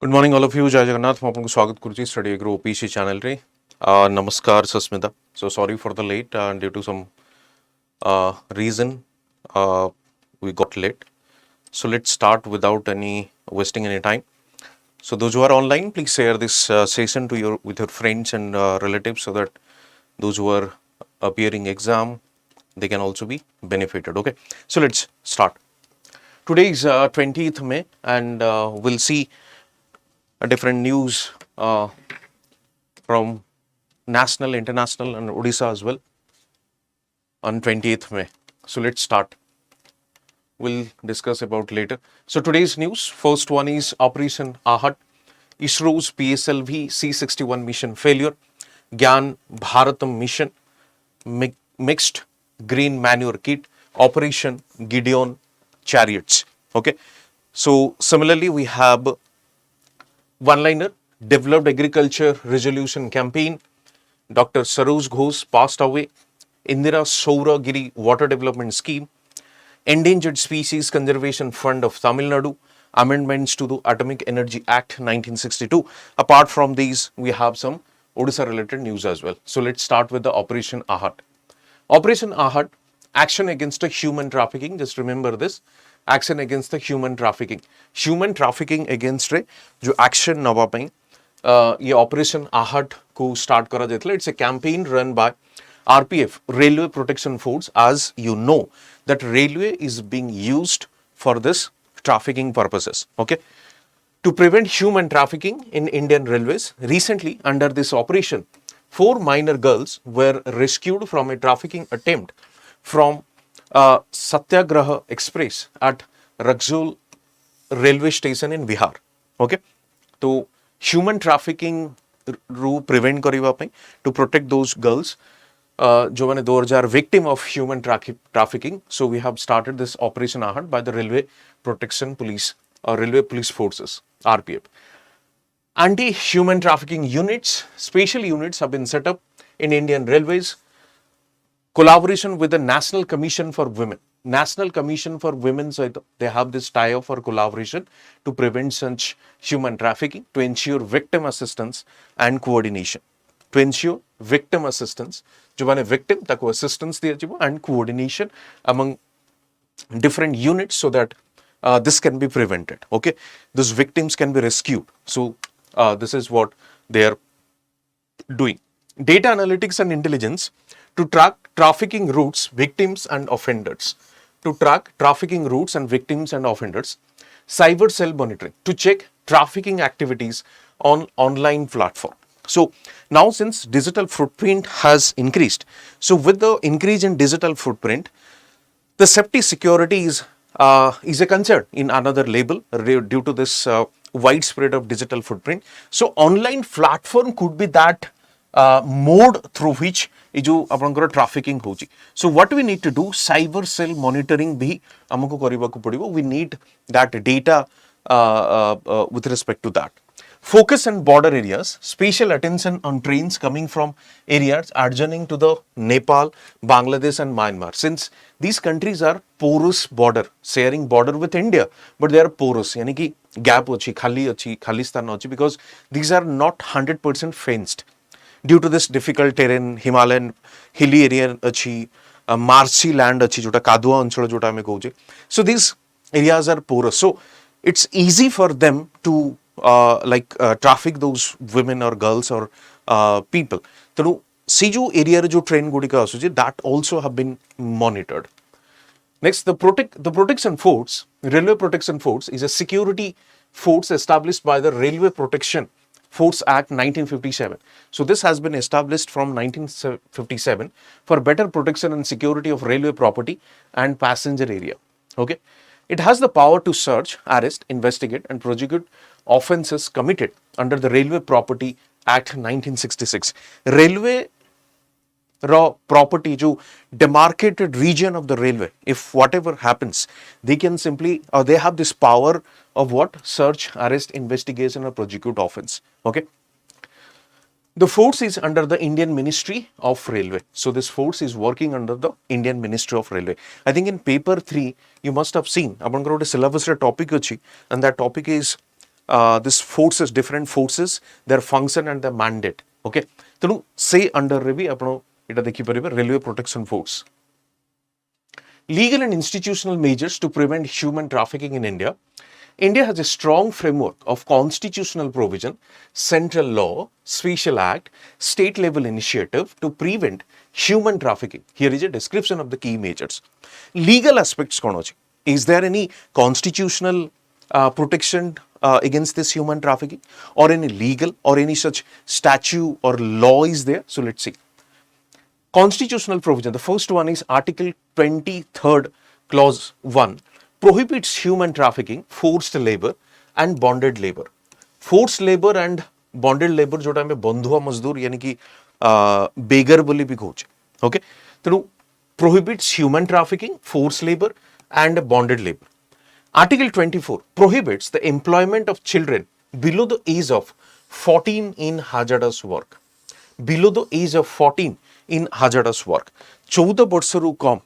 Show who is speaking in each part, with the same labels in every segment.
Speaker 1: Good morning, all of you. Jai Jagannath. मैं आपको स्वागत करूँ StudyIQ OPSC channel रे. Namaskar, Sasmita. So sorry for the late due to some reason we got late. So let's start without any wasting any time. So those who are online, please share this session to with your friends and relatives so that those who are appearing exam they can also be benefited. Okay. So let's start. Today is 20th May and we'll see a different news from national, international and Odisha as well on 20th May. So let's start. We'll discuss about later. So today's news, first one is Operation Ahat, ISRO's PSLV C61 mission failure, Gyan Bharatam mission, mixed green manure kit, Operation Gideon chariots. Okay. So similarly, we have one-liner, developed agriculture resolution campaign, Dr. Saroj Ghosh passed away, Indira Surroiri water development scheme, Endangered Species Conservation Fund of Tamil Nadu, amendments to the Atomic Energy Act 1962. Apart from these, we have some Odisha related news as well. So let's start with the Operation Ahat. Operation Ahat, action against the human trafficking. Just remember this. Action against the human trafficking. Human trafficking against रे जो action नवा पाई ये Operation Ahat को start करा जाता है. It's a campaign run by RPF, Railway Protection Force. As you know, that railway is being used for this trafficking purposes. Okay. To prevent human trafficking in Indian railways, recently under this operation, 4 minor girls were rescued from a trafficking attempt from Satyagraha Express at Raxul railway station in Bihar. Okay, so human trafficking ru prevent kariba pai to protect those girls जो मैंने 2000 victim of human trafficking. So we have started this Operation Ahat by the Railway Protection Police or Railway Police Forces (RPF). Anti-human trafficking units, special units have been set up in Indian Railways. Collaboration with the National Commission for Women. National Commission for Women, so they have this tie-up for collaboration to prevent such human trafficking, to ensure victim assistance and coordination. To ensure victim assistance, जो माने victim ताको assistance दिया जाए and coordination among different units so that this can be prevented. Okay, those victims can be rescued. So this is what they are doing. Data analytics and intelligence to track trafficking routes, victims and offenders. To track trafficking routes and victims and offenders. Cyber cell monitoring to check trafficking activities on online platform. So now since digital footprint has increased, so with the increase in digital footprint, the safety security is a concern in another label due to this widespread of digital footprint. So online platform could be that mode through which जो आपनकर trafficking होची. So what we need to do, cyber cell monitoring भी हमको करिबा को पड़िबो. We need that data with respect to that. Focus on border areas, special attention on trains coming from areas adjoining to the Nepal, Bangladesh and Myanmar. Since these countries are porous border, sharing border with India, but they are porous, यानी कि gap अच्छी, खालिस्तान अच्छी, because these are not 100% fenced. Due to this difficult terrain, Himalayan hilly area अच्छी, marshy land अच्छी, जोटा कादुआ अंचल जोटा में कहूँ. So these areas are porous. So it's easy for them to traffic those women or girls or people. So see जो area रे जो train गुड़िका आसुची, that also have been monitored. Next, the protection force, Railway Protection Force, is a security force established by the Railway Protection Force Act 1957. So this has been established from 1957 for better protection and security of railway property and passenger area. Okay, it has the power to search, arrest, investigate, and prosecute offences committed under the Railway Property Act 1966. Railway property, जो demarcated region of the railway, if whatever happens, they can simply, or they have this power of what? Search, arrest, investigation, or prosecute offense. Okay. The force is under the Indian Ministry of Railway. So this force is working under the Indian Ministry of Railway. I think in paper 3, you must have seen, apanଙ୍କର ଗୋଟେ syllabus ରେ topic ଅଛି, and that topic is this forces, different forces, their function and their mandate. Okay, ତେଣୁ ସେ under रे भी आपण एटा देखि परिबे railway protection force. Legal and institutional measures to prevent human trafficking in India. India has a strong framework of constitutional provision, central law, special act, state level initiative to prevent human trafficking. Here is a description of the key measures. Legal aspects kon achi. Is there any constitutional protection against this human trafficking, or any legal or any such statute or law is there? So let's see. Constitutional provision. The first one is Article 23rd, Clause 1, prohibits human trafficking, forced labor and bonded labor. Forced labor and bonded labor जोटा हमें बंधुआ मजदूर यानी कि बेगर बोली भी कहूचे. Okay, तेणु prohibits human trafficking, forced labor and bonded labor. Article 24 prohibits the employment of children below the age of 14 in hazardous work. Below the age of 14 in hazardous work. 14 ବର୍ଷରୁ କମ୍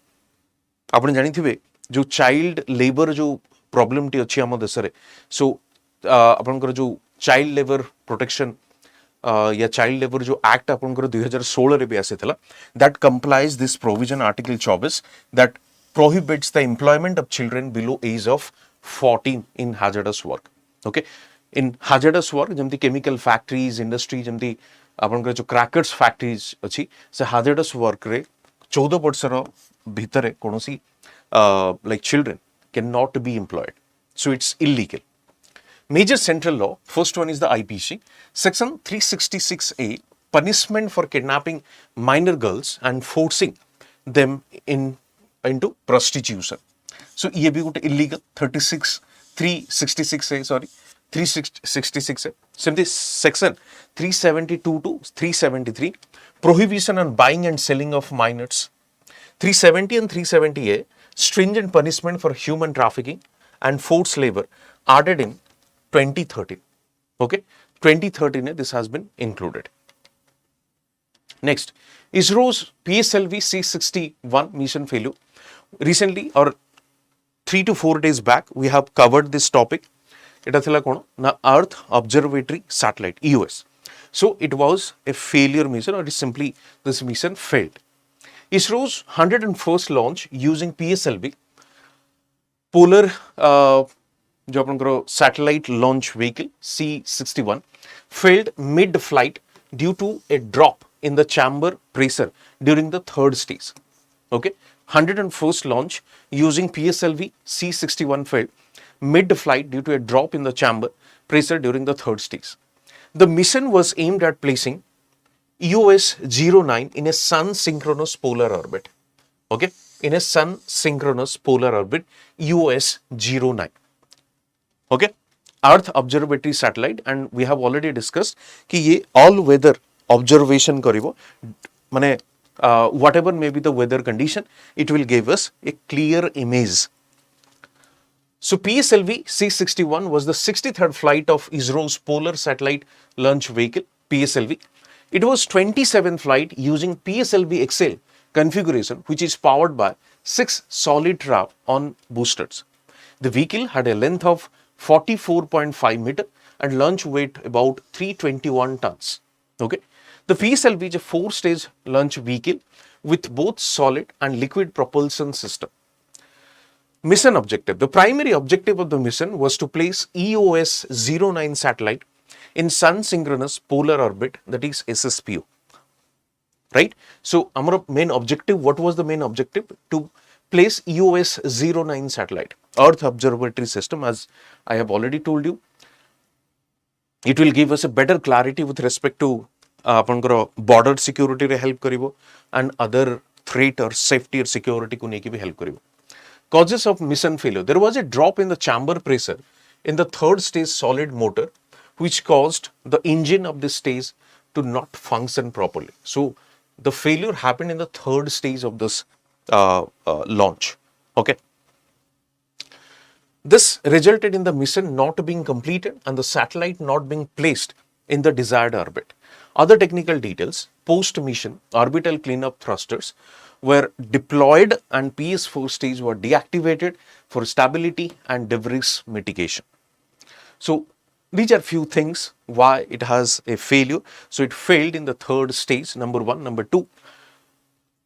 Speaker 1: ଆପଣ ଜାଣିଥିବେ जो चाइल्ड लेबर जो problem टी अच्छी आम देश में. सो आपनकर जो चाइल्ड लेबर प्रोटेक्शन या चाइल्ड लेबर जो एक्ट आपनकर 2016 रे भी आसीथिला, that complies this provision article 24 that prohibits the employment of children below age of 14 in hazardous work. Okay, in hazardous work जमती केमिकल फैक्ट्रीज इंडस्ट्री जमती आपनकर जो क्रैकर्स फैक्ट्रीज अच्छी से हैजर्डस वर्क रे 14 वर्षर भितर कोनोसी like children cannot be employed. So it's illegal. Major central law, first one is the IPC. Section 366A, punishment for kidnapping minor girls and forcing them into prostitution. So ये भी गोटे illegal 366A, sorry, 366A. Simply section 372 to 373, prohibition on buying and selling of minors. 370 and 370A, stringent punishment for human trafficking and forced labor, added in 2013. Okay, 2013 this has been included. Next, ISRO's PSLV C61 mission failure. Recently, or 3 to 4 days back, we have covered this topic. It was na Earth Observatory Satellite, EOS. So it was a failure mission, or simply this mission failed. ISRO's 101st launch using PSLV, polar जो अपनकर satellite launch vehicle C61, failed mid-flight due to a drop in the chamber pressure during the third stage. Okay, 101st launch using PSLV C61 failed mid-flight due to a drop in the chamber pressure during the third stage. The mission was aimed at placing US09 in a sun-synchronous polar orbit. Okay, in a sun-synchronous polar orbit, US09. Okay, Earth Observatory Satellite, and we have already discussed कि ये all-weather observation करिवो, माने whatever may be the weather condition, it will give us a clear image. So PSLV C61 was the 63rd flight of ISRO's Polar Satellite Launch Vehicle, PSLV. It was 27th flight using PSLV XL configuration, which is powered by 6 solid trap on boosters. The vehicle had a length of 44.5 meter and launch weight about 321 tons. Okay, the PSLV is a 4-stage launch vehicle with both solid and liquid propulsion system. Mission objective. The primary objective of the mission was to place EOS-09 satellite in sun-synchronous polar orbit, that is SSPO. Right? So, our main objective, what was the main objective? To place EOS-09 satellite, Earth Observatory System, as I have already told you. It will give us a better clarity with respect to border security re help karibo and other threat or safety or security ko neki bhi help karibo. Causes of mission failure. There was a drop in the chamber pressure in the third stage solid motor, which caused the engine of this stage to not function properly. So, the failure happened in the third stage of this launch. Okay. This resulted in the mission not being completed and the satellite not being placed in the desired orbit. Other technical details, post-mission orbital cleanup thrusters were deployed and PS4 stage were deactivated for stability and debris mitigation. So, These are few things why it has a failure. So it failed in the third stage, number one. Number two,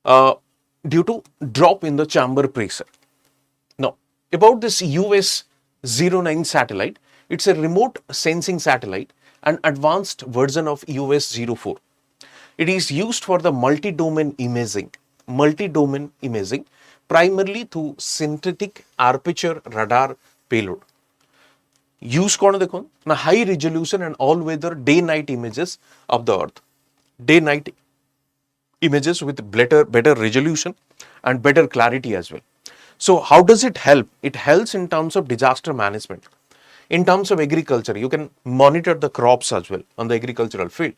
Speaker 1: due to drop in the chamber pressure. Now, about this US09 satellite, it's a remote sensing satellite, an advanced version of US04. It is used for the multi-domain imaging, primarily through synthetic aperture radar payload. Use कौन देखो ना high resolution and all weather day-night images of the earth. Day-night images with better resolution and better clarity as well. So how does it help? It helps in terms of disaster management. In terms of agriculture, you can monitor the crops as well on the agricultural field.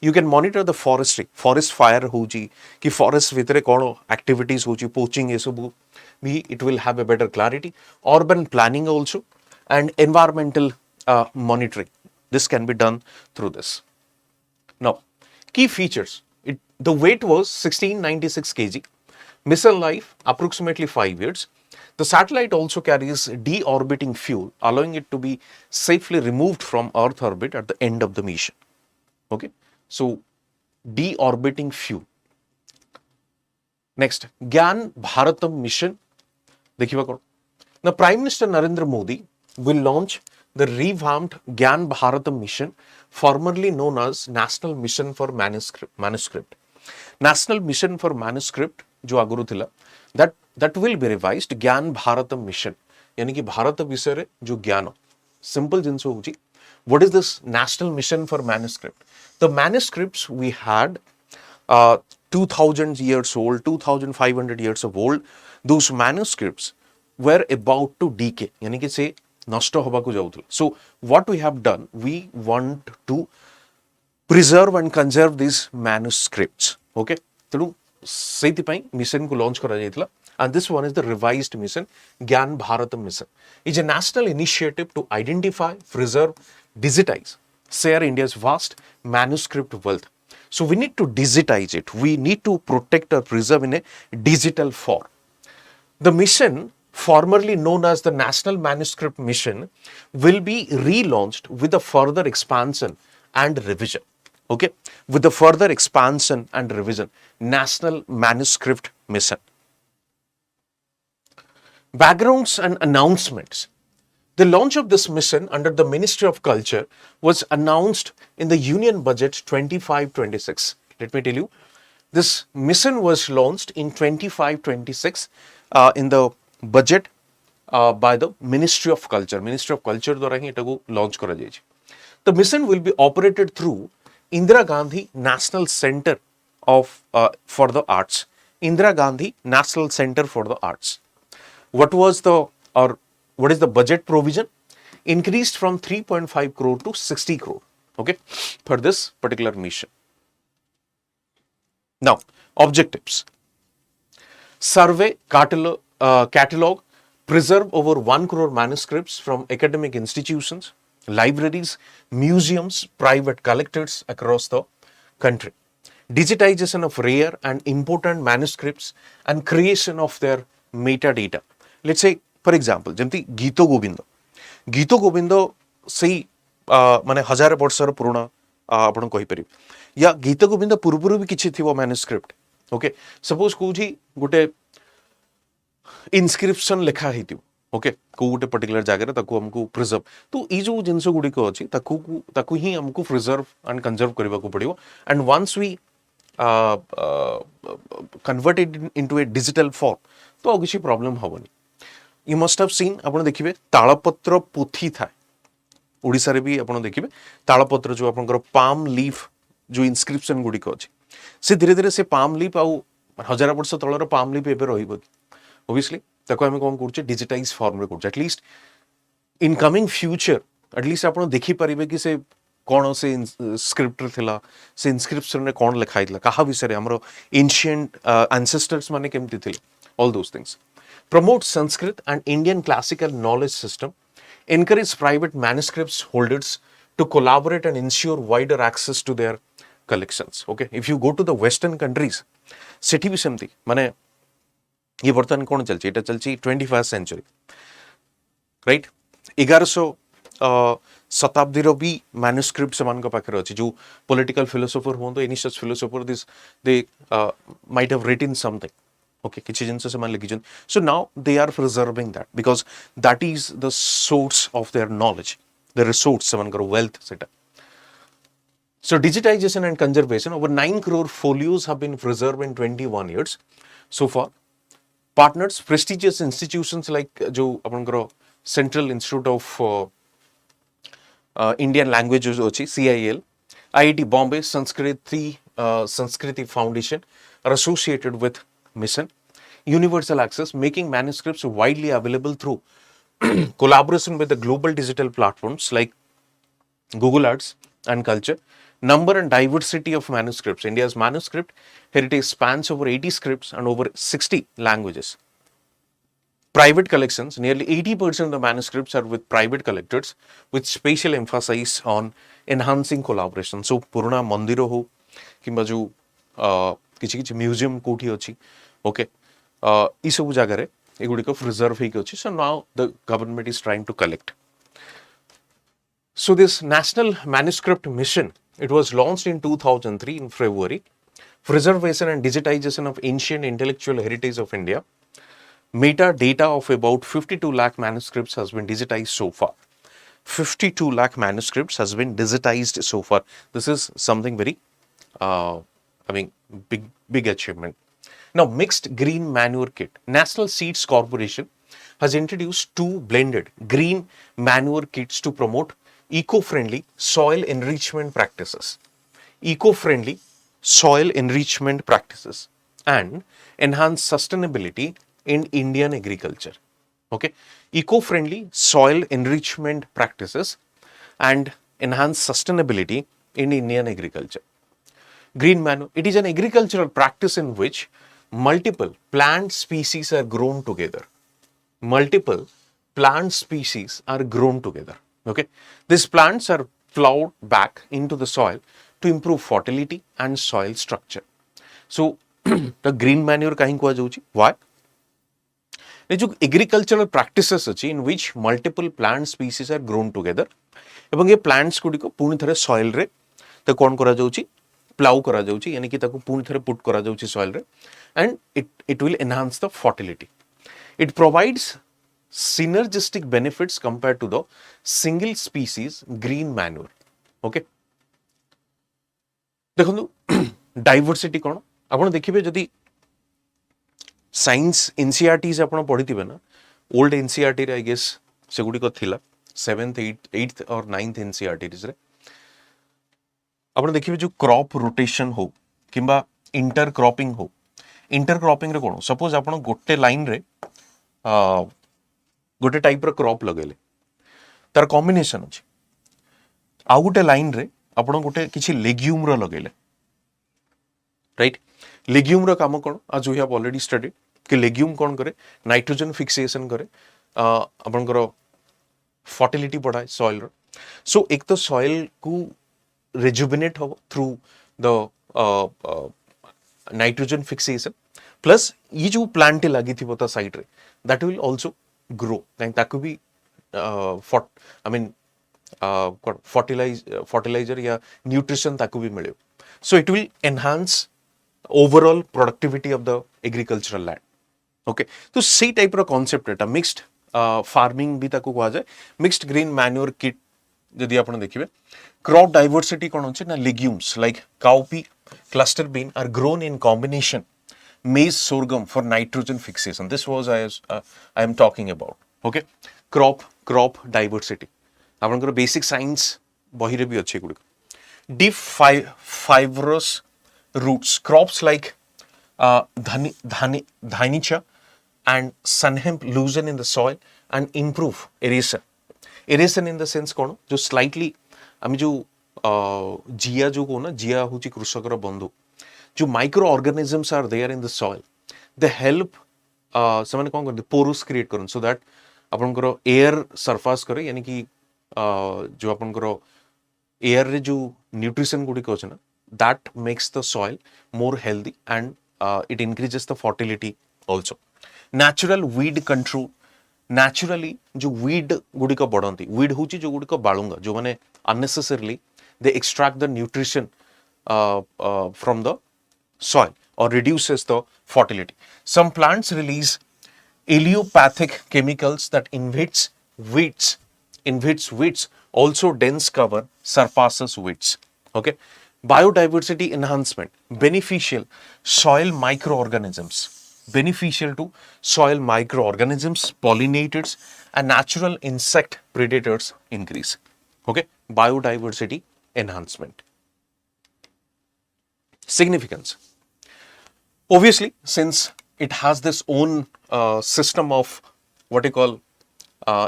Speaker 1: You can monitor the forestry, forest fire hoji, ki forest vitre kono activities hoji, poaching esubu, it will have a better clarity. Urban planning also and environmental monitoring. This can be done through this. Now, key features. The weight was 1696 kg. Mission life approximately 5 years. The satellite also carries deorbiting fuel, allowing it to be safely removed from Earth orbit at the end of the mission. Okay, so deorbiting fuel. Next, Gyan Bharatam mission. Now, Prime Minister Narendra Modi will launch the revamped Gyan Bharatam mission, formerly known as National Mission for Manuscript. National Mission for Manuscript, जो आगुरु थिला, that will be revised Gyan Bharatam mission. यानी कि भारत विषय रे जो ज्ञान simple जिनसो होची. What is this National Mission for Manuscript? The manuscripts we had 2000 years old, 2500 years of old. Those manuscripts were about to decay. यानी कि से नष्ट होबाकु जाउथला. So what we have done, we want to preserve and conserve these manuscripts. Okay, तेणु सेइथिपाई mission को launch करा जायतिला. And this one is the revised mission, Gyan Bharatam mission. It's a national initiative to identify, preserve, digitize, share India's vast manuscript wealth. So we need to digitize it. We need to protect or preserve in a digital form. The mission, formerly known as the National Manuscript Mission, will be relaunched with a further expansion and revision. Okay, with the further expansion and revision, National Manuscript Mission. Backgrounds and announcements. The launch of this mission under the Ministry of Culture was announced in the Union Budget 25-26. Let me tell you, this mission was launched in 25-26 in the budget by the Ministry of Culture. Ministry of Culture द्वारा ही इटाको launch करा जायछि. The mission will be operated through Indira Gandhi National Center for the Arts. Indira Gandhi National Center for the Arts. What is the budget provision? Increased from 3.5 crore to 60 crore. Okay, for this particular mission. Now, objectives. Survey, catalog, preserve over 1 crore manuscripts from academic institutions, libraries, museums, private collectors across the country. Digitization of rare and important manuscripts and creation of their metadata. Let's say, for example, जेमती गीतो गोविंद से माने 1000 वर्षर पुराना आपण कहि परिबे या गीतो गोविंद पूर्वरु भी किछि थिवो मैन्युस्क्रिप्ट. ओके, सपोज कोठी गोटे इनस्क्रिप्शन लिखा हेतिव. ओके, को गोटे पर्टिकुलर जगह रे ताको हमकु प्रिजर्व, तो ई जो जिंस गुडी को अछि ताकू ही हमकु प्रिजर्व एंड कंजर्व करबा को पड़िबो. And once we convert it into a digital form, तो किछि प्रॉब्लम होबनी. You must have seen, आपण देखिबे तालपत्र पोथी था ओडिसा रे भी आपण देखिबे तालपत्र जो आपनकर पाम लीफ जो इनस्क्रिप्शन गुडी को अछि से धीरे धीरे से पाम लीफ आउ 1000 वर्ष तळर पाम लीफ एबे रहिबो. ऑब्वियसली ताको हम कोन करछे डिजिटाइज फॉर्म रे करछे. At least in coming future at least आपण देखि परिबे कि से कोन से स्क्रिप्ट थिला, से इनस्क्रिप्शन रे कोन लिखाइतला, कहा विषय रे हमरो एंशिएंट एंसेस्टर्स माने केमति थिले, all those things. Promote Sanskrit and Indian classical knowledge system. Encourage private manuscripts holders to collaborate and ensure wider access to their collections. Okay, if you go to the Western countries, सेठी भी सेमती माने ये वर्तमान कोन चलछि, एटा चलछि 21st century, right. 1100 शताब्दी भी manuscript semanka pakhare achi jo political philosopher ho any such philosopher this they might have written something. Okay, kichi jinse se man likhi. So now they are preserving that because that is the source of their knowledge, the resource semanka wealth seta. So digitization and conservation, over 9 crore folios have been preserved in 21 years so far. Partners, prestigious institutions like jo apankara Central Institute of Indian Languages ochi CIL, IIT Bombay, Sanskriti Foundation are associated with mission. Universal access, making manuscripts widely available through collaboration with the global digital platforms like Google Arts and Culture. Number and diversity of manuscripts. India's manuscript heritage spans over 80 scripts and over 60 languages. Private collections, nearly 80% of the manuscripts are with private collectors with special emphasis on enhancing collaboration. So, Puruna Mandiro ho, kimba jo kichi museum koti ochi, okay, isobu jagare, egudiko preserve hiki ochi. So, now the government is trying to collect. So, this National Manuscript Mission, it was launched in 2003 in February. Preservation and digitization of ancient intellectual heritage of India. Metadata of about 52 lakh manuscripts has been digitized so far. 52 lakh manuscripts has been digitized so far. This is something very, big achievement. Now, mixed green manure kit. National Seeds Corporation has introduced 2 blended green manure kits to promote eco-friendly soil enrichment practices. Eco-friendly soil enrichment practices and enhance sustainability in Indian agriculture. Okay, eco-friendly soil enrichment practices and enhance sustainability in Indian agriculture. Green manure, it is an agricultural practice in which multiple plant species are grown together. Multiple plant species are grown together. Okay, these plants are plowed back into the soil to improve fertility and soil structure. So, the green manure kahin kuha jauchi? Why? जो agricultural practices अछि in which multiple plant species are grown together एवं ये plants गुड़िको पुणी थरे soil रे तो कौन करा जाउची plow करा जाउची यानी कि ताको पुणी थरे put करा जाउची soil रे and it will enhance the fertility. It provides synergistic benefits compared to the single species green manure. Okay, देखो diversity कौन आपण देखिबे जदि साइंस एनसीईआरटी से आपण पढ़ी ना ओल्ड एनसीईआरटी रे आई गेस से गुडी को थिला 7th 8th और 9th एनसीईआरटी रे आपण देखिबे जो क्रॉप रोटेशन हो किंबा इंटर क्रॉपिंग रे कोन सपोज आपण गोटे लाइन रे गोटे टाइप रो क्रॉप लगेले तार कॉम्बिनेशन अछि आ गोटे लाइन रे आपण गोटे किछि लेग्यूम रो लगेले राइट लेग्यूम रो काम कोन आज वी हैव ऑलरेडी स्टडीड कि लेग्यूम कोन करे नाइट्रोजन फिक्सेशन करे आपनकर फर्टिलिटी बढ़ाए सॉइल रो सो एक तो सॉइल को rejuvenate हो through the nitrogen fixation plus ये जो प्लांट लगी थी वो साइड रे दैट विल आल्सो ग्रो ताकू भी फर्टिलाइजर या न्यूट्रिशन ताकू भी मिले so it will enhance overall productivity of the agricultural land. Okay, तो सी टाइप रो कॉन्सेप्ट एटा मिक्स्ड फार्मिंग भी ताको कहा जाए मिक्स्ड ग्रीन मैन्योर किट यदि आपण देखिबे क्रॉप डाइवर्सिटी कोन होचे ना legumes like cowpea cluster bean are grown in combination maize sorghum for nitrogen fixation. This was I am talking about. Okay, crop diversity आपनकर बेसिक साइंस बही रे भी अच्छे good deep fibrous roots crops like dhanicha and sunhemp loosen in the soil and improve aeration in the sense कोन जो slightly आमी जो जिया जो को ना जिया होची कृषक रो बंधु जो micro organisms are there in the soil they help समान कोन कर पोरस क्रिएट करन सो दैट आपनकर एयर सरफेस करे यानी कि जो आपनकर एयर रे जो न्यूट्रिशन गुडी को ना that makes the soil more healthy and it increases the fertility also. Natural weed control naturally जो weed गुड़ी का बढ़ाती weed होची जो गुड़ी का बालूंगा जो माने unnecessarily they extract the nutrition from the soil or reduces the fertility. Some plants release allelopathic chemicals that invades weeds, also dense cover surpasses weeds. Okay, biodiversity enhancement, beneficial soil microorganisms, beneficial to soil microorganisms, pollinators, and natural insect predators increase. Okay, biodiversity enhancement. Significance. Obviously, since it has this own system of what you call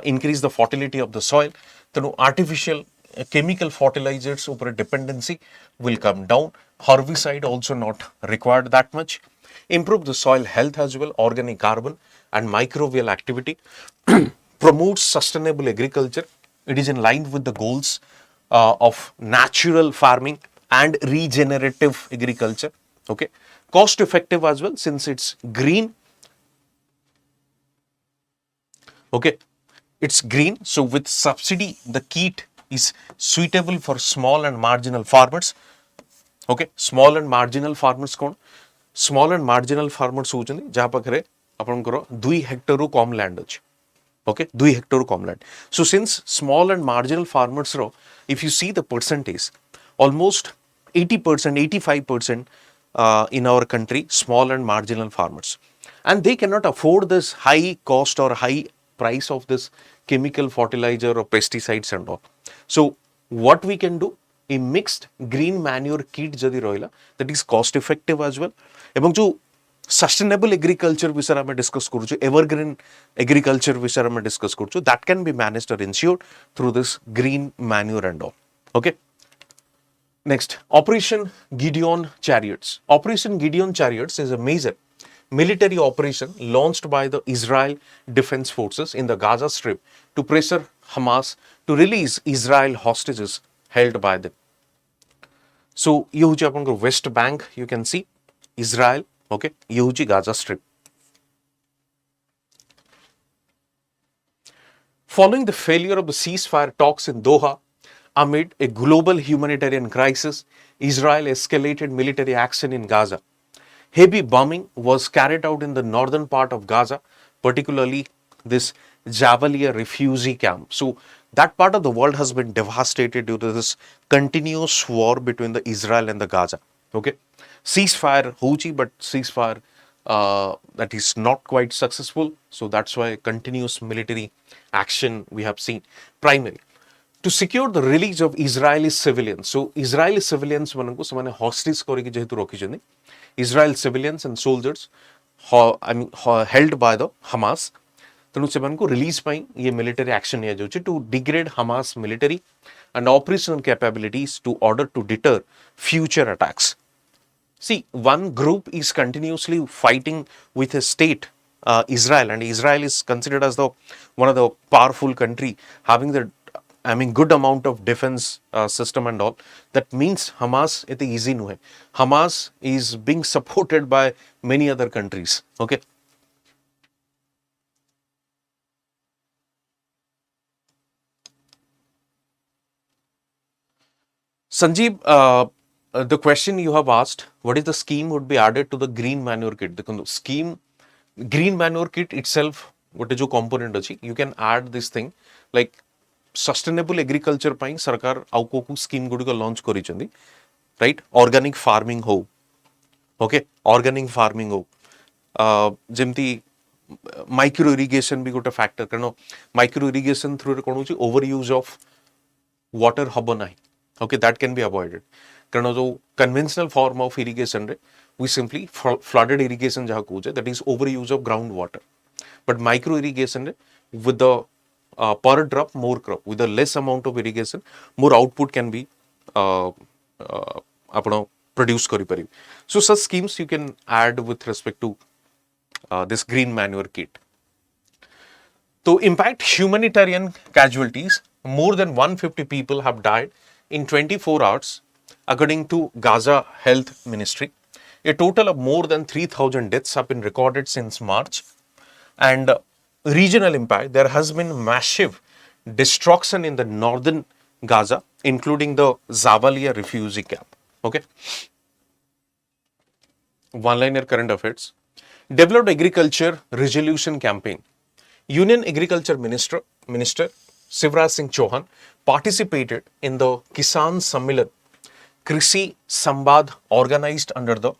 Speaker 1: increase the fertility of the soil, then artificial chemical fertilizers over dependency will come down. Herbicide also not required that much. Improve the soil health as well, organic carbon and microbial activity. Promotes sustainable agriculture. It is in line with the goals of natural farming and regenerative agriculture. Okay, cost effective as well since it's green. Okay, it's green, so with subsidy the kit is suitable for small and marginal farmers. Okay, small and marginal farmers कौन? Small and marginal farmers होचंदी जहाँ पाखरे आपनकर 2 Hector रू कम land अछि. Okay, 2 hectare comland. So since small and marginal farmers ro, if you see the percentage, almost 80%, 85% in our country, small and marginal farmers. And they cannot afford this high cost or high price of this chemical fertilizer or pesticides and all. So what we can do, a mixed green manure kit jadi roila, that is cost effective as well. Ebang jo sustainable agriculture विषय में discuss करूँ, evergreen agriculture विषय में discuss करूँ, that can be managed or ensured through this green manure and all. Okay. Next, Operation Gideon Chariots. Operation Gideon Chariots is a major military operation launched by the Israel Defense Forces in the Gaza Strip to pressure Hamas to release Israel hostages held by them. So, ये होची अपन को West Bank, you can see Israel. Okay, ये होची Gaza Strip. Following the failure of the ceasefire talks in Doha, amid a global humanitarian crisis, Israel escalated military action in Gaza. Heavy bombing was carried out in the northern part of Gaza, particularly this Jabalia refugee camp. So that part of the world has been devastated due to this continuous war between the Israel and the Gaza. Okay, ceasefire hochi, but ceasefire that is not quite successful. So that's why continuous military action we have seen. Primarily to secure the release of Israeli civilians. So Israeli civilians mananku semane hostage koriki jehetu rokichandi. Israel civilians and soldiers held by the Hamas. ତେଣୁ ସେମାନଙ୍କୁ release ପାଇଁ ये military action ନିଆଯାଉଛି to degrade Hamas military and operational capabilities to order to deter future attacks. See, one group is continuously fighting with a state, Israel, and Israel is considered as the one of the powerful country having the good amount of defense system and all. That means Hamas it easy no hai. Hamas is being supported by many other countries. Okay. Sanjeev, the question you have asked, what is the scheme would be added to the green manure kit? The scheme, green manure kit itself, what is your component? You can add this thing like sustainable agriculture ପାଇଁ सरकार ଆଉ କୋଉ scheme गुडी को launch करिसेंदी, right? Organic farming हो, okay? Organic farming हो, जेमती micro irrigation भी गोटे factor करनो micro irrigation through कोन होची overuse of water हबो नाही. Okay, that can be avoided. Karano jo conventional form of irrigation re, we simply flooded irrigation jaha koche, that is overuse of groundwater. But micro irrigation re, with the per drop more crop, with a less amount of irrigation, more output can be produce kari paribe. So such schemes you can add with respect to this green manure kit. To impact humanitarian casualties, more than 150 people have died in 24 hours, according to Gaza Health Ministry. A total of more than 3,000 deaths have been recorded since March, and regional impact, there has been massive destruction in the northern Gaza, including the Zawalia refugee camp. Okay. One-liner current affairs. Developed Agriculture Resolution Campaign. Union Agriculture Minister Shivraj Singh Chauhan participated in the Kisan Sammilan Krishi Sambad organized under the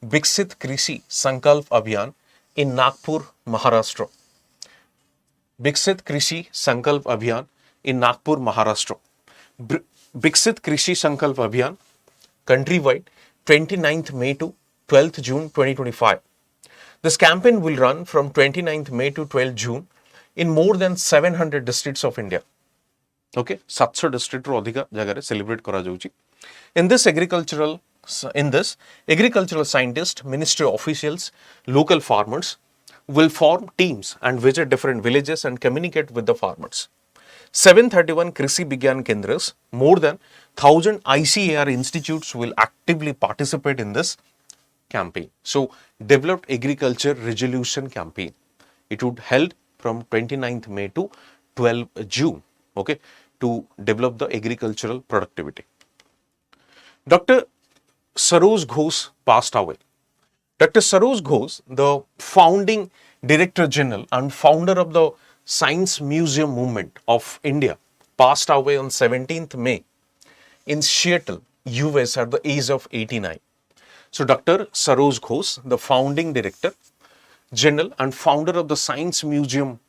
Speaker 1: Viksit Krishi Sankalp Abhiyan in Nagpur, Maharashtra. Viksit Krishi Sankalp Abhiyan in Nagpur, Maharashtra. Viksit Krishi Sankalp Abhiyan countrywide 29th May to 12th June 2025. This campaign will run from 29th May to 12th June in more than 700 districts of India. Okay, 700 district ro adhika jagare celebrate kara jauchi. In this agricultural scientists, ministry officials, local farmers will form teams and visit different villages and communicate with the farmers. 731 Krishi Bigyan Kendras, more than 1000 ICAR institutes will actively participate in this campaign. So, developed agriculture resolution campaign. It would held from 29th May to 12th June, okay, to develop the agricultural productivity. Dr. Saroj Ghosh passed away. Dr. Saroj Ghosh, the founding Director General and founder of the Science Museum Movement of India, passed away on 17th May in Seattle, US at the age of 89. So, Dr. Saroj Ghosh, the founding Director General and founder of the Science Museum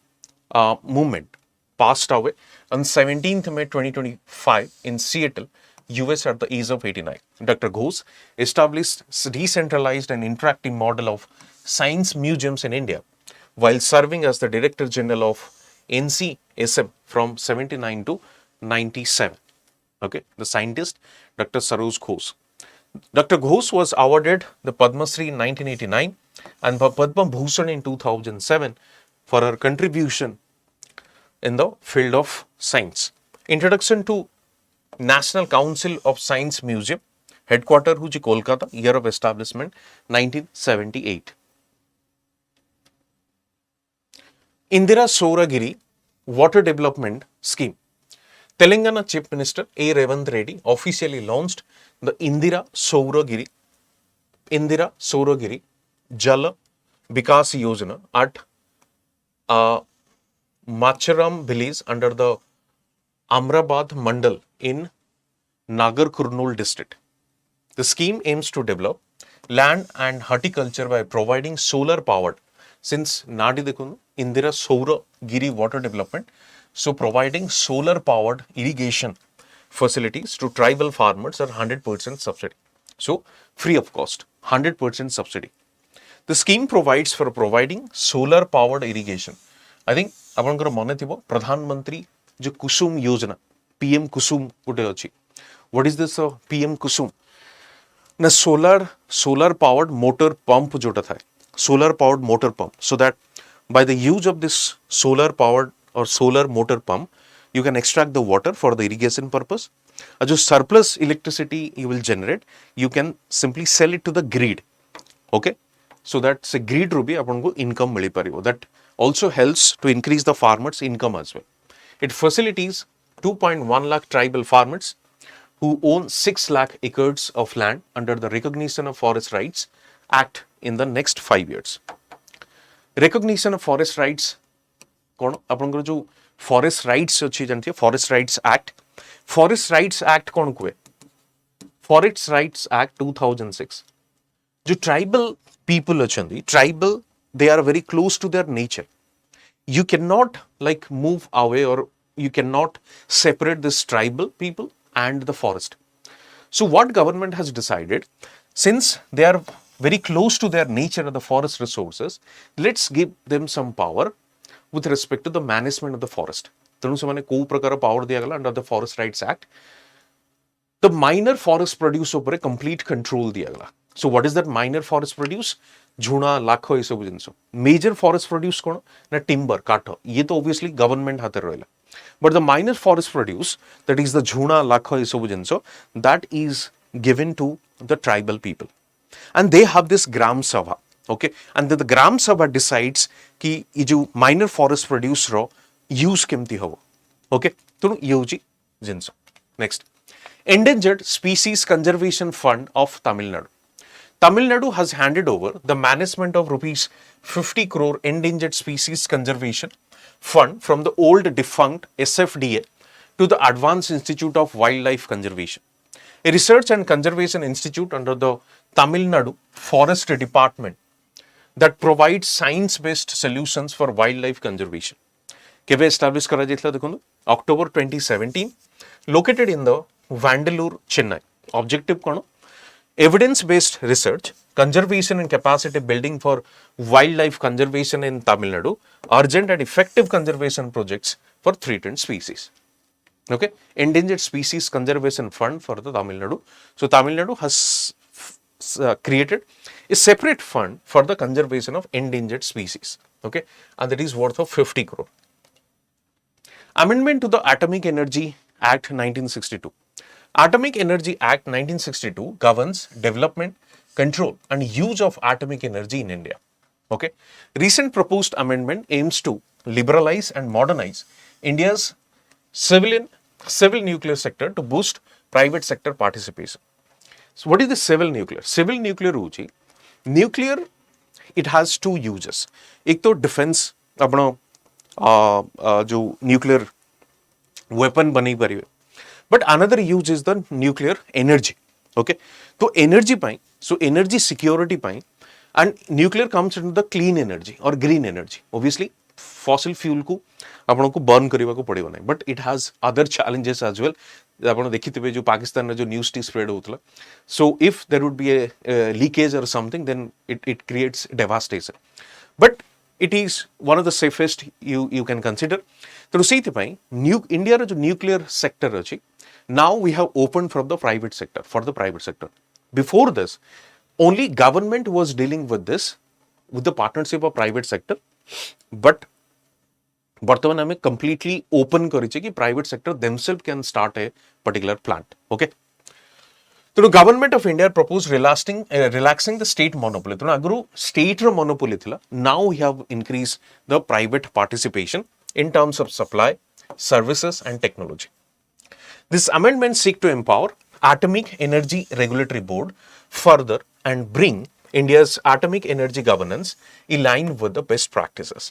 Speaker 1: Movement, passed away on 17th May 2025 in Seattle, US at the age of 89. Dr. Ghosh established decentralized and interactive model of science museums in India while serving as the Director General of NCSM from 79 to 97. Okay, the scientist Dr. Saroj Ghosh. Dr. Ghosh was awarded the Padma Shri in 1989 and Padma Bhushan in 2007 for her contribution in the field of science. Introduction to National Council of Science Museum, headquarter huji Kolkata, year of establishment 1978. Indira Surroiri Water Development Scheme. Telangana Chief Minister A. Revanth Reddy officially launched the Indira Surroiri Jala Vikas Yojana at Macharam village under the Amrabad Mandal in Nagar Kurnool district. The scheme aims to develop land and horticulture by providing solar powered, since Nadi dekunu Indira Surroiri water development, so providing solar powered irrigation facilities to tribal farmers are 100% subsidy. So free of cost, 100% subsidy. The scheme provides for providing solar powered irrigation. I think ଆପଣଙ୍କର ମନେ ଥିବ ପ୍ରଧାନମନ୍ତ୍ରୀ जो कुसुम योजना PM कुसुम ଗୋଟେ ଅଛି. What is this PM कुसुम? ना solar powered motor pump जोटा था, solar powered motor pump, so that by the use of this solar powered or solar motor pump you can extract the water for the irrigation purpose. और जो surplus electricity you will generate, you can simply sell it to the grid. Okay, so that se grid ru bhi apanku income mili paribo. That also helps to increase the farmers income as well. It facilitates 2.1 lakh tribal farmers who own 6 lakh acres of land under the Recognition of Forest Rights Act in the next 5 years. Recognition of Forest Rights, कौन आपनकर जो Forest Rights अच्छी जानती है, Forest Rights Act. Forest Rights Act कौन कुए? Forest Rights Act 2006. जो tribal people अच्छी tribal, they are very close to their nature. You cannot like move away, or you cannot separate this tribal people and the forest. So what government has decided, since they are very close to their nature and the forest resources, let's give them some power with respect to the management of the forest. ତେଣୁ ସେମାନେ କୋଉ ପ୍ରକାର power ଦିଆଗଲା under the Forest Rights Act. The minor forest produce ଉପରେ complete control ଦିଆଗଲା. So what is that minor forest produce? ଝୁଣା ଲାଖ ଏ ସବୁ ଜିନିଷ. Major forest produce କ'ଣ ନା timber କାଠ, ଇଏ ତ obviously government ହାତରେ ରହିଲା. But the minor forest produce, that is the ଝୁଣା ଲାଖ ଏ ସବୁ ଜିନିଷ, that is given to the tribal people. And they have this gram sabha. okay, and then the gram sabha decides कि ये जो minor forest produce रो use केमती हो, okay, तो ये होची jeans. Next, Endangered Species Conservation Fund of Tamil Nadu. Tamil Nadu has handed over the management of rupees 50 crore Endangered Species Conservation Fund from the old defunct SFDA to the Advanced Institute of Wildlife Conservation, a research and conservation institute under the Tamil Nadu Forest Department that provides science-based solutions for wildlife conservation. केवे establish करा जाइतला देखो October 2017, located in the Vandalur, Chennai. Objective कौन? Evidence-based research, conservation and capacity building for wildlife conservation in Tamil Nadu, urgent and effective conservation projects for threatened species. Okay, Endangered Species Conservation Fund for the Tamil Nadu. So Tamil Nadu has created a separate fund for the conservation of endangered species. Okay, and that is worth of 50 crore. Amendment to the Atomic Energy Act 1962. Atomic Energy Act 1962 governs development, control and use of atomic energy in India. Okay, recent proposed amendment aims to liberalize and modernize India's civil nuclear sector to boost private sector participation. So what is the civil nuclear? Civil nuclear होची nuclear, it has two uses. एक तो defense अपना जो nuclear weapon बनी परिवे, but another use is the nuclear energy. Okay, तो energy pi, so energy security pi, and nuclear comes into the clean energy or green energy. Obviously fossil fuel को आपण को burn करवा को पड़ेगा नहीं, but it has other challenges as well. आपण देखिथिबे जो पाकिस्तान रे जो न्यूज़ टी स्प्रेड होतला, so if there would be a leakage or something then it creates devastation, but it is one of the safest you can consider. तो सेति पई इंडिया रो जो न्यूक्लियर सेक्टर अछि, now we have open for the private sector. Before this only government was dealing with the partnership of private sector, but बर्तमान हमें completely open करिचे कि private sector themselves can start a particular plant. Okay, तो government of India propose relaxing the state monopoly. तो अगरू state रो monopoly थिला, now we have increase the private participation in terms of supply, services and technology. This amendment seek to empower Atomic Energy Regulatory Board further and bring India's atomic energy governance in line with the best practices.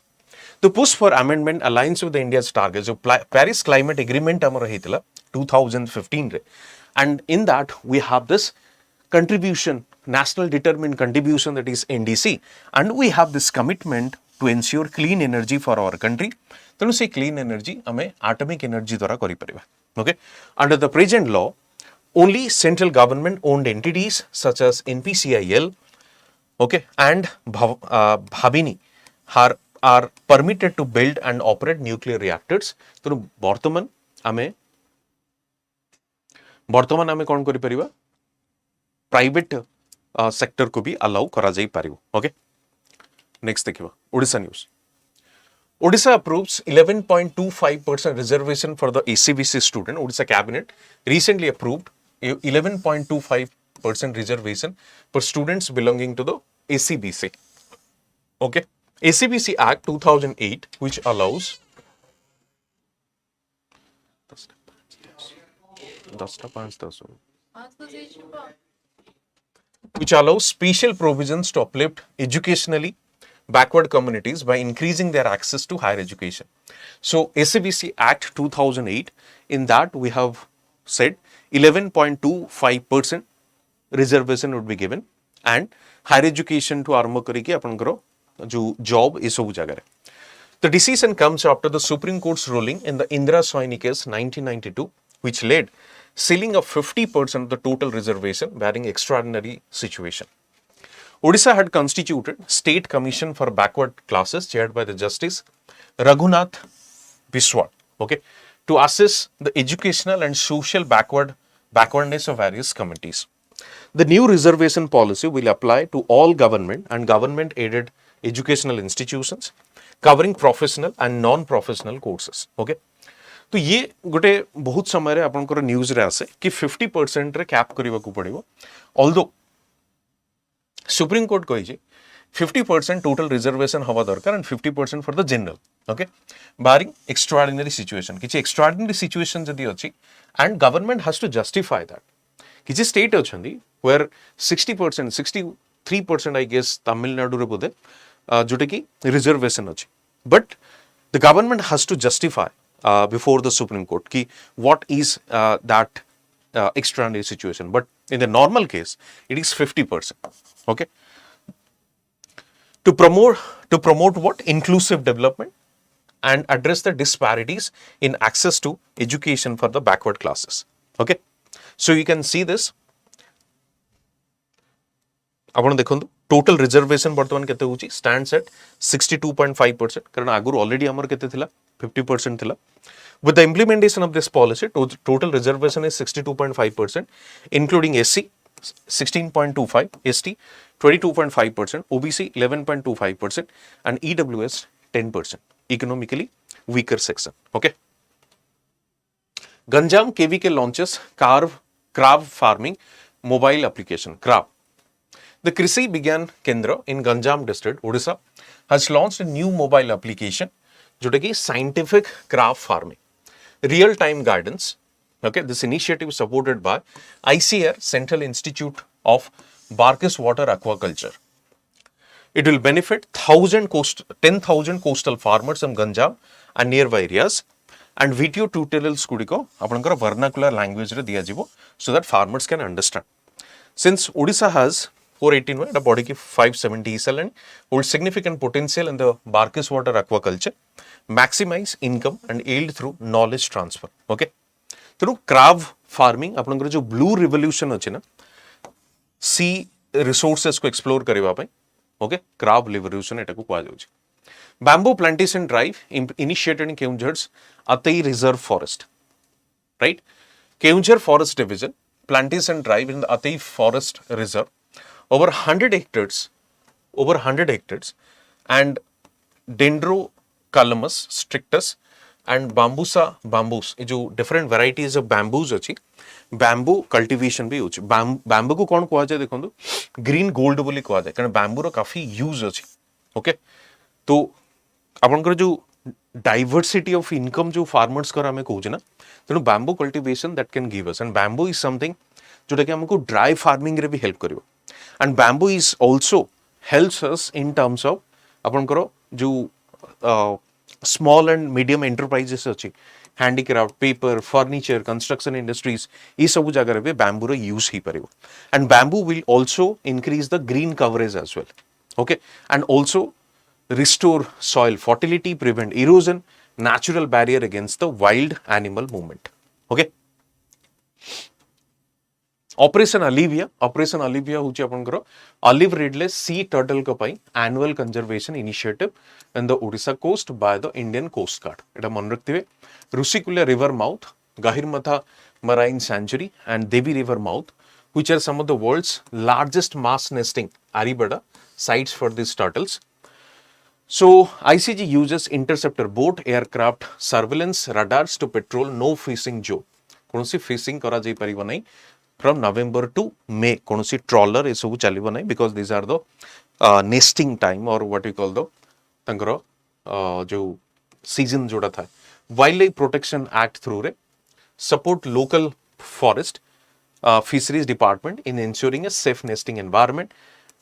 Speaker 1: The push for amendment aligns with the India's targets of Paris Climate Agreement amar hitila 2015 re, and in that we have this contribution, national determined contribution, that is NDC, and we have this commitment to ensure clean energy for our country. तेणु से clean energy आमे atomic energy द्वारा करि परिबा. Okay, under the present law only central government owned entities such as NPCIL, okay, and Bhabini are permitted to build and operate nuclear reactors. तेणु वर्तमान आमे कोन करि परिबा, प्राइवेट सेक्टर को भी अलाउ करा जाई पारिबो. ओके, नेक्स्ट देखिबा Odisha news. Odisha approves 11.25% reservation for the ACBC student. Odisha cabinet recently approved 11.25% reservation for students belonging to the ACBC. Okay, ACBC Act 2008, which allows special provisions to uplift educationally backward communities by increasing their access to higher education. So ACBC Act 2008, in that we have said 11.25% reservation would be given, and higher education to armo kariki apankaro jo job is सब जगह रे. The decision comes after the Supreme Court's ruling in the Indira Surroiri case 1992, which led ceiling of 50% of the total reservation barring extraordinary situation. Odisha had constituted State Commission for Backward Classes chaired by the Justice Raghunath Biswal, okay, to assess the educational and social backwardness of various communities. The new reservation policy will apply to all government and government aided educational institutions covering professional and non-professional courses. Okay, तो ये गोटे बहुत समय रे आपनकर news रे आसे कि 50% रे कैप करबा को पड़िबो. ऑल्दो सुप्रीम कोर्ट कहि जे 50% total reservation हवा दरकार and 50% for the general. Okay, barring extraordinary situation. किसी extraordinary situation जदि अच्छी and government has to justify that. किसी state अच्छी where 60%, 63% I guess Tamil Nadu रे बोधे जोटे की reservation अच्छी. But the government has to justify before the Supreme Court ki what is that extraordinary situation. But in the normal case, it is 50%. Okay. To promote what? Inclusive development and address the disparities in access to education for the backward classes. Okay. So you can see this. ଆପଣ ଦେଖନ୍ତୁ total reservation ବର୍ତ୍ତମାନ କେତେ ହେଉଛି stands at 62.5% କାରଣ ଆଗରୁ already ଆମର କେତେ ଥିଲା 50% ଥିଲା. With the implementation of this policy, total reservation is 62.5%, including SC 16.25%, ST 22.5%, OBC 11.25%, and EWS 10%, economically weaker section. Okay. Ganjam KVK launches crab farming mobile application, crab. The Krishi Vigyan Kendra in Ganjam district, Odisha, has launched a new mobile application, which is scientific crab farming, real-time guidance. Okay, this initiative is supported by ICR, Central Institute of Barkis Water Aquaculture. It will benefit 10,000 coastal farmers in Ganjam and nearby areas, and video tutorials kudiko apankara vernacular language re diya jibo so that farmers can understand. Since Odisha has 418 a body ki 570 cell and holds significant potential in the Barkis water aquaculture, maximize income and yield through knowledge transfer. Okay. Through crab farming, apankara jo blue revolution achi na sea resources ko explore kariba pai. Okay, crab revolution eta ko kuha jauchi. Bamboo plantation drive initiated in Keunjhar's Atai Reserve Forest. Right? Keunjhar Forest Division plantation drive in the Atai Forest Reserve over 100 hectares and Dendrocalamus strictus and bambusa bamboos, ये जो different varieties of bamboos अच्छी bamboo cultivation भी होची. bamboo को कौन कुआ जाए देखो तो green gold बोली कुआ जाए कारण bamboo रो काफी use अच्छी. Okay, तो अपन कर जो diversity of income जो farmers कर हमें कोच ना तो bamboo cultivation that can give us, and bamboo is something जो टके हमको dry farming रे भी help करियो, and bamboo is also helps us in terms of अपन करो जो small and medium enterprises अच्छी handicraft, paper, furniture, construction industries, ये सब जगह रे bamboo रो use ही करियो, and bamboo will also increase the green coverage as well. Okay, and also restore soil fertility, prevent erosion, natural barrier against the wild animal movement. Okay. Operation Olivia होची अपन करो olive ridley sea turtle को पाई annual conservation initiative in the Odisha coast by the Indian Coast Guard. एटा मन रखते हुए Rusicula river mouth, Gahirmatha marine sanctuary and Devi river mouth, which are some of the world's largest mass nesting aribada sites for these turtles. So ICG uses interceptor boat, aircraft, surveillance radars to patrol no fishing zone. कौन सी fishing करा जाई परिबो नहीं from November to May. कौन सी trawler ये सब चलिबो नहीं because these are the nesting time or what we call the तंगरो जो season जोड़ा था. Wildlife Protection Act through रे support local forest fisheries department in ensuring a safe nesting environment.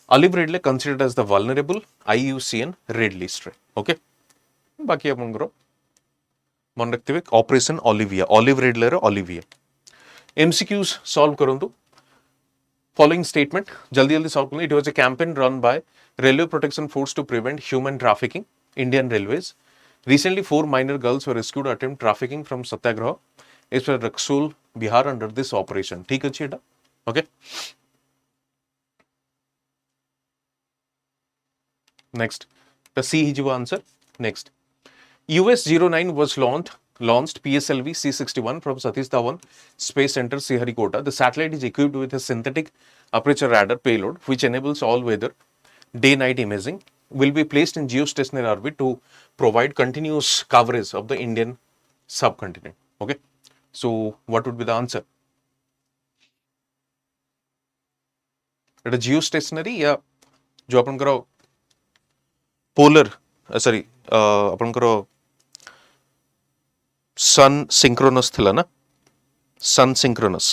Speaker 1: Olive ridley considered as the vulnerable IUCN red list. Okay. बाकी अपन करो मन रखते हुए Operation Olivia, Olive ridley रे Olivia. MCQs solve करूँ तो following statement जल्दी solve करूँ. It was a campaign run by Railway Protection Force to prevent human trafficking, Indian Railways. Recently, 4 minor girls were rescued to attempt trafficking from Satyagraha. It's for Raksol, Bihar under this operation. ठीक है चीटा. Okay. Next, the C is answer. Next, US09 was launched PSLV C61 from Satish Dhawan Space Center, Sriharikota. The satellite is equipped with a synthetic aperture radar payload, which enables all-weather day-night imaging. Will be placed in geostationary orbit to provide continuous coverage of the Indian subcontinent. Okay, so what would be the answer? It is geostationary या जो अपन करो polar sorry ଆପଣଙ୍କର sun synchronous ଥିଲା ନା sun synchronous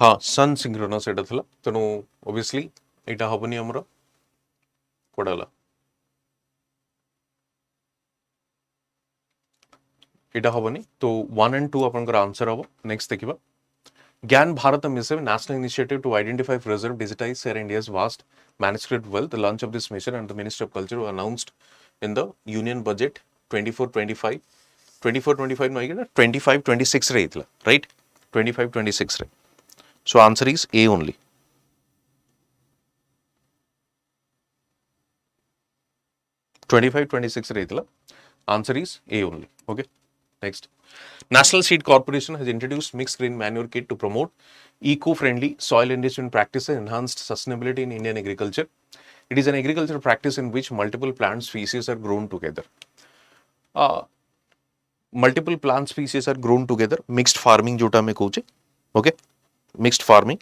Speaker 1: हाँ सन synchronous एटा थिला तेणु obviously एटा हबनी हमर कोडाला एटा हबनी तो 1 and 2 आपनकर आंसर हबो नेक्स्ट देखिबा Gyan Bharat mission national initiative to identify preserve digitize share India's vast manuscript wealth the launch of this mission and the ministry of culture were announced in the union budget 24-25 24-25 no 25-26 रे इतला right 25-26 रे so answer is A only Twenty-five, 26 rehitla. Answer is A only. Okay. Next. National Seed Corporation has introduced mixed grain manure kit to promote eco-friendly soil enrichment practices and enhanced sustainability in Indian agriculture. It is an agricultural practice in which multiple plant species are grown together. Multiple plant species are grown together. Mixed farming jota mein koche. Okay. Mixed farming.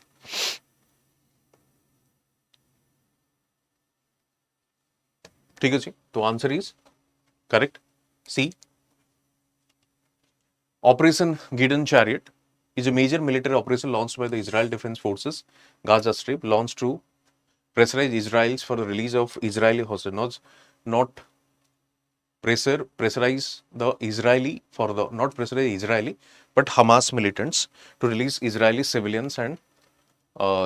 Speaker 1: ठीक है जी तो answer is correct C Operation Gideon Chariot is a major military operation launched by the Israel Defense Forces Gaza Strip launched to pressurize Israel for the release of Israeli hostages not pressurize the Israeli for the not pressurize Israeli but Hamas militants to release Israeli civilians and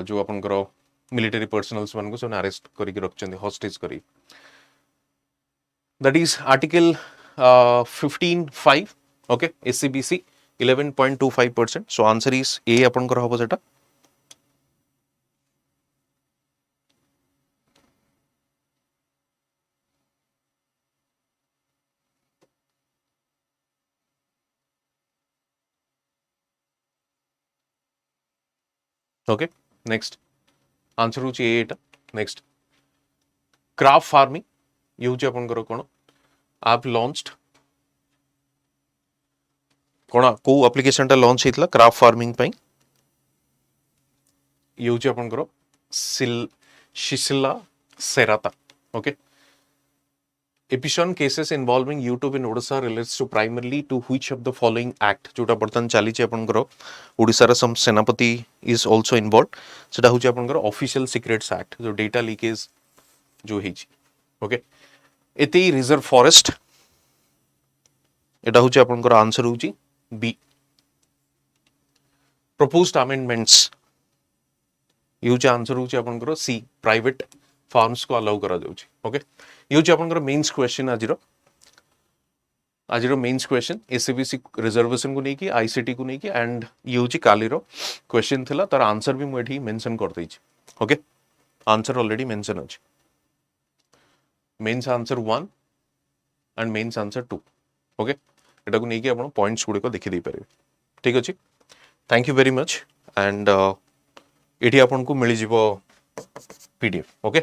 Speaker 1: जो अपन करो military personnel मान को सोने arrest करी के रख चंदे hostage करी that is article 15.5 okay SCBC 11.25% so answer is A अपन कर हबो सेटा okay next answer होची A Etah next craft farming ये होची अपन करो कोन आप launched कोना को एप्लीकेशन टा लॉन्च हेतला क्राफ्ट फार्मिंग पई ये होची अपन करो शिशिला सेराता ओके एपिशन cases involving YouTube in Odisha relates to primarily to which of the following act जोटा बर्तन चाली छै अपन करो ओडिसा रा सम सेनापति इज आल्सो इन्वॉल्वड सेटा होची अपन करो ऑफिशियल सीक्रेट्स एक्ट जो डेटा लीकेज जो हेची ओके एते रिजर्व फॉरेस्ट एटा होची अपन करो आंसर होची B proposed amendments use answer होची अपन करो C प्राइवेट फार्म्स को अलाउ करा जाउची ओके यूज अपन करो मेंस क्वेश्चन आजिरो मेंस क्वेश्चन एससीबीसी रिजर्वेशन को नहीं की आईसीटी को नहीं की एंड यूज कालीरो क्वेश्चन थिला तार आंसर भी मुठी मेंशन कर देछि ओके आंसर ऑलरेडी मेंशन अछि mains answer 1 and mains answer 2 okay एटा को नहीं कि आपण पॉइंट्स गुडी को देखि दे पारे ठीक अछि thank you very much and एठी आपण को मिली जिवो पीडीएफ ओके